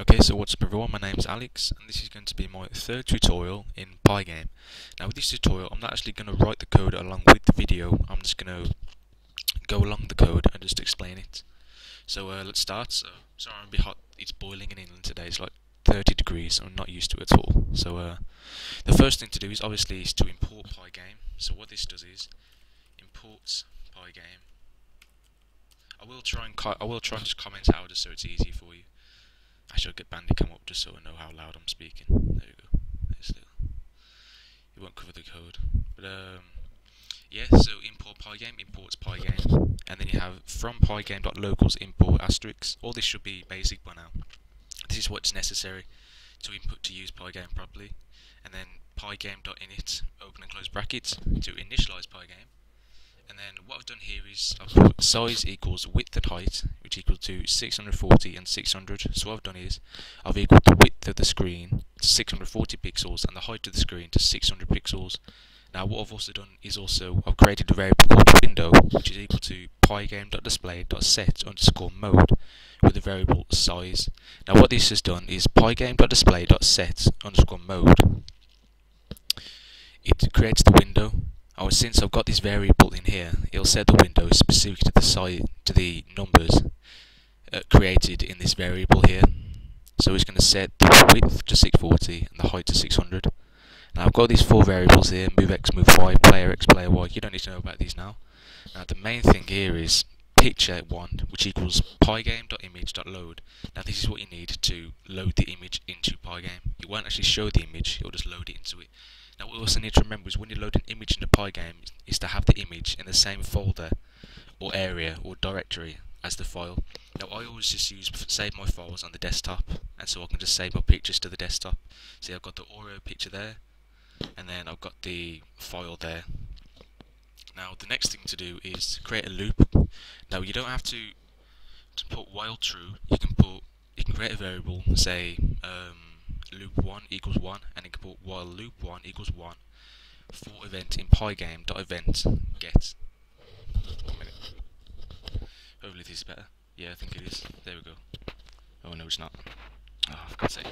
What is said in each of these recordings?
Okay, so what's up everyone, my name is Alex and this is going to be my third tutorial in Pygame. Now with this tutorial I'm not actually going to write the code along with the video, I'm just going to go along the code and just explain it. So let's start. Sorry I'm a bit hot, it's boiling in England today, it's like 30 degrees, I'm not used to it at all. So the first thing to do is obviously is to import Pygame. So what this does is imports Pygame. I will try and just comment out just so it's easy for you. I should get Bandicam up just so I know how loud I'm speaking. There we go. It won't cover the code. But yeah, so import pygame, imports pygame, and then you have from pygame.locals import asterisk. All this should be basic by now. This is what's necessary to input to use pygame properly. And then pygame.init, open and close brackets, to initialize pygame. And then what I've done here is I've put size equals width and height, which equals to 640 and 600. So what I've done is I've equaled the width of the screen to 640 pixels and the height of the screen to 600 pixels. Now what I've also done is I've created a variable called window, which is equal to pygame.display.set underscore mode with the variable size. Now what this has done is pygame.display.set underscore mode. It creates the window. Since I've got this variable in here, it'll set the window specific to the size, to the numbers created in this variable here. So it's going to set the width to 640 and the height to 600. Now I've got these four variables here: MOVEX, moveY, playerX, playerY. You don't need to know about these now. Now the main thing here is picture1, which equals pygame.image.load. Now this is what you need to load the image into Pygame. It won't actually show the image, it'll just load it into it. Now what we also need to remember is when you load an image into Pygame is to have the image in the same folder or area or directory as the file. Now I always just save my files on the desktop, and so I can just save my pictures to the desktop. See, I've got the Oreo picture there, and then I've got the file there. Now the next thing to do is create a loop. Now you don't have to put while true. You can create a variable, say loop1 equals 1, and you can put while loop1 equals 1 for event in pygame.event.get. Hopefully this is better. Yeah, I think it is. There we go. Oh no, it's not. Oh, for God's sake.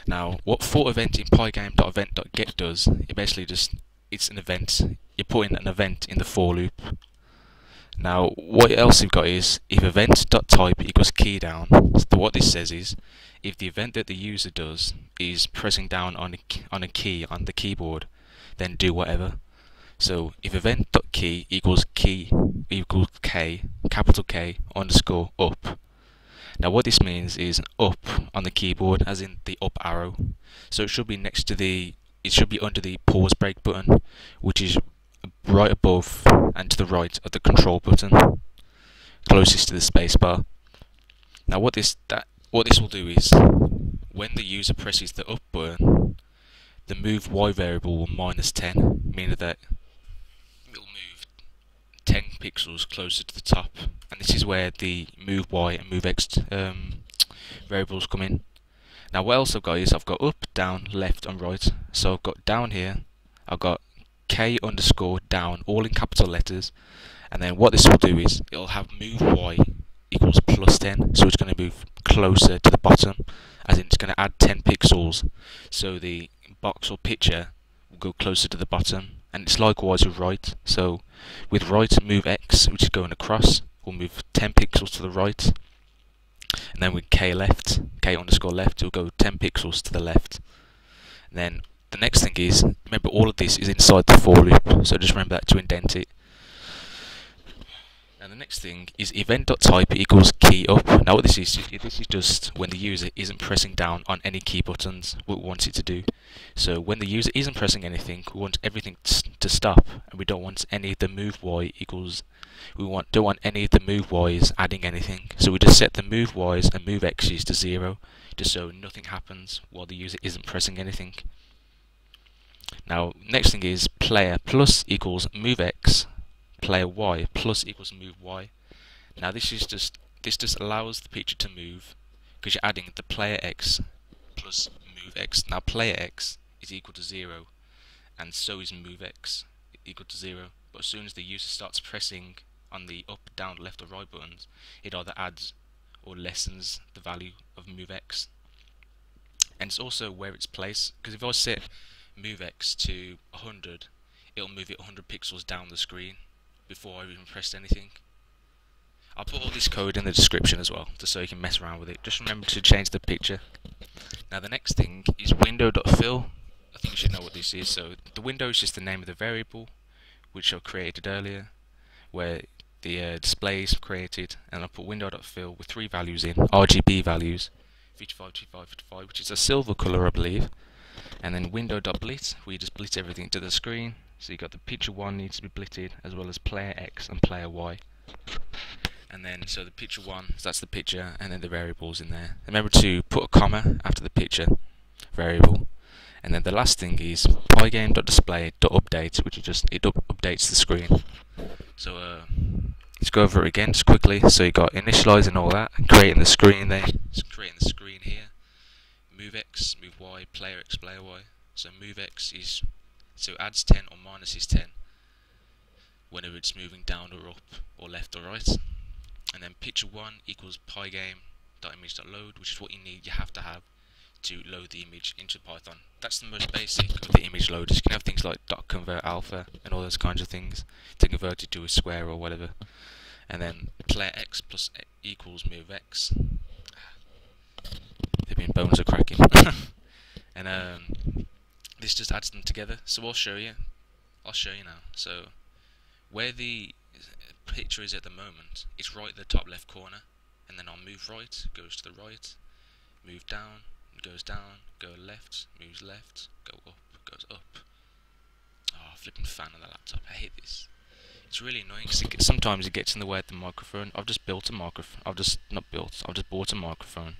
Now, what for event in pygame.event.get does, it basically it's an event. You're putting an event in the for loop. Now, what else you've got is if event.type equals KEYDOWN. So what this says is if the event that the user does is pressing down on a key on the keyboard, then do whatever. So if event.key equals key equals K, capital K underscore up. Now what this means is up on the keyboard, as in the up arrow. So it should be next to it should be under the pause break button, which is right above and to the right of the control button, closest to the spacebar. Now what this will do is when the user presses the up button, the moveY variable will -10, meaning that it will move 10 pixels closer to the top, and this is where the moveY and moveX variables come in. Now what else I've got is I've got up, down, left and right. So I've got down here, I've got K underscore down, all in capital letters, and then what this will do is it'll have moveY equals +10, so it's going to move closer to the bottom, as in it's going to add 10 pixels, so the box or picture will go closer to the bottom. And it's likewise with right. So with right, MOVEX, which is going across, will move 10 pixels to the right, and then with K left, K underscore left, it will go 10 pixels to the left. And then the next thing is, remember all of this is inside the for loop, so just remember that to indent it. And the next thing is event.type equals key up. Now what this is just when the user isn't pressing down on any key buttons, what we want it to do. So when the user isn't pressing anything, we want everything to stop, and we don't want any of the moveY equals, don't want any of the moveYs adding anything. So we just set the moveYs and moveXs to 0, just so nothing happens while the user isn't pressing anything. Now next thing is player plus equals moveX, playerY plus equals moveY. Now this just allows the picture to move because you're adding the playerX plus moveX. Now playerX is equal to 0, and so is moveX equal to 0. But as soon as the user starts pressing on the up, down, left or right buttons, it either adds or lessens the value of moveX. And it's also where it's placed, because if I set moveX to 100, it'll move it 100 pixels down the screen before I even pressed anything. I'll put all this code in the description as well, just so you can mess around with it. Just remember to change the picture. Now the next thing is window.fill. I think you should know what this is. So the window is just the name of the variable which I created earlier, where the display is created, and I put window.fill with 3 values in, RGB values, 55, 55, 55, which is a silver colour I believe, and then window.blit, where you just blit everything to the screen. So you got the picture 1 needs to be blitted, as well as playerX and playerY. And then, so the picture 1, so that's the picture, and then the variables in there. Remember to put a comma after the picture variable. And then the last thing is pygame.display.update, which is just, it updates the screen. So let's go over it again just quickly. So you got initialize and all that, and creating the screen there. So creating the screen here. MOVEX, moveY, playerX, playerY. So MOVEX is, so it adds 10 or minuses 10 whenever it's moving down or up or left or right. And then picture 1 equals pygame.image.load, which is what you have to have to load the image into Python. That's the most basic of the image loaders. You can have things like .convert alpha and all those kinds of things to convert it to a square or whatever. And then playerX plus equals moveX. The bones are cracking. And this just adds them together. So I'll show you now. So where the picture is at the moment, it's right at the top left corner, and then I'll move right, goes to the right, move down, goes down, go left, moves left, go up, goes up. Oh, flipping fan on the laptop, I hate this. It's really annoying because sometimes it gets in the way of the microphone. I've just bought a microphone, I've just bought a microphone,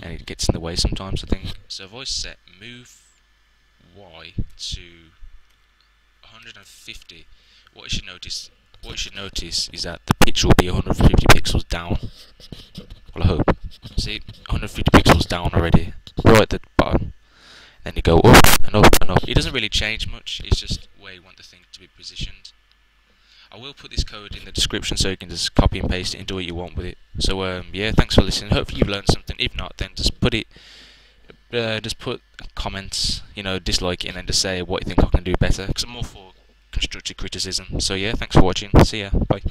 and it gets in the way sometimes, I think. So if I set move Y to 150, what you should notice is that the picture will be 150 pixels down. Well, I hope. See, 150 pixels down already, right at the bottom. Then you go up and up and up. It doesn't really change much, it's just where you want the thing to be positioned. I will put this code in the description so you can just copy and paste it and do what you want with it. So yeah, thanks for listening. Hopefully you've learned something. If not, then just put comments, dislike it, and then just say what you think I can do better, because I'm all for constructive criticism. So yeah, thanks for watching. See ya. Bye.